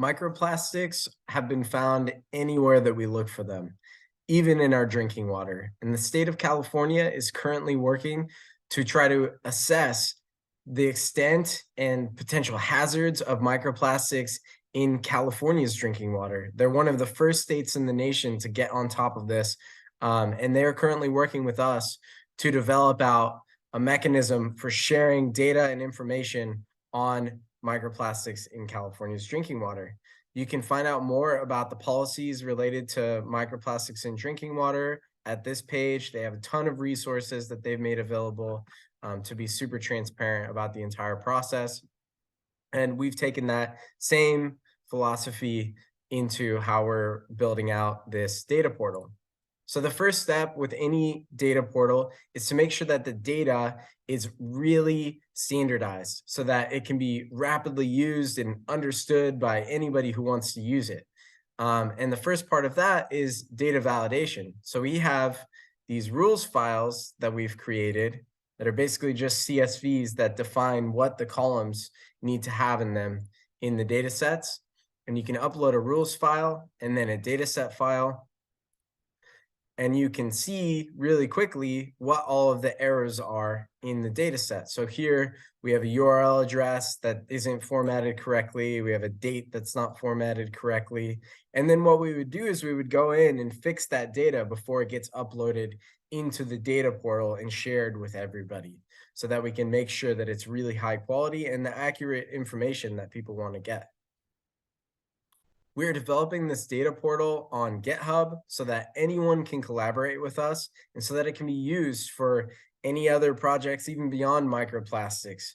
Microplastics have been found anywhere that we look for them, even in our drinking water. And the state of California is currently working to try to assess the extent and potential hazards of microplastics in California's drinking water. They're one of the first states in the nation to get on top of this. And they are currently working with us to develop out a mechanism for sharing data and information on microplastics in California's drinking water. You can find out more about the policies related to microplastics in drinking water at this page. They have a ton of resources that they've made available to be super transparent about the entire process. And we've taken that same philosophy into how we're building out this data portal. So the first step with any data portal is to make sure that the data is really standardized so that it can be rapidly used and understood by anybody who wants to use it. And the first part of that is data validation. So we have these rules files that we've created that are basically just CSVs that define what the columns need to have in them in the data sets. And you can upload a rules file and then a data set file. And you can see really quickly what all of the errors are in the data set. So here we have a URL address that isn't formatted correctly. We have a date that's not formatted correctly. And then what we would do is we would go in and fix that data before it gets uploaded into the data portal and shared with everybody so that we can make sure that it's really high quality and the accurate information that people want to get. We're developing this data portal on GitHub so that anyone can collaborate with us and so that it can be used for any other projects, even beyond microplastics.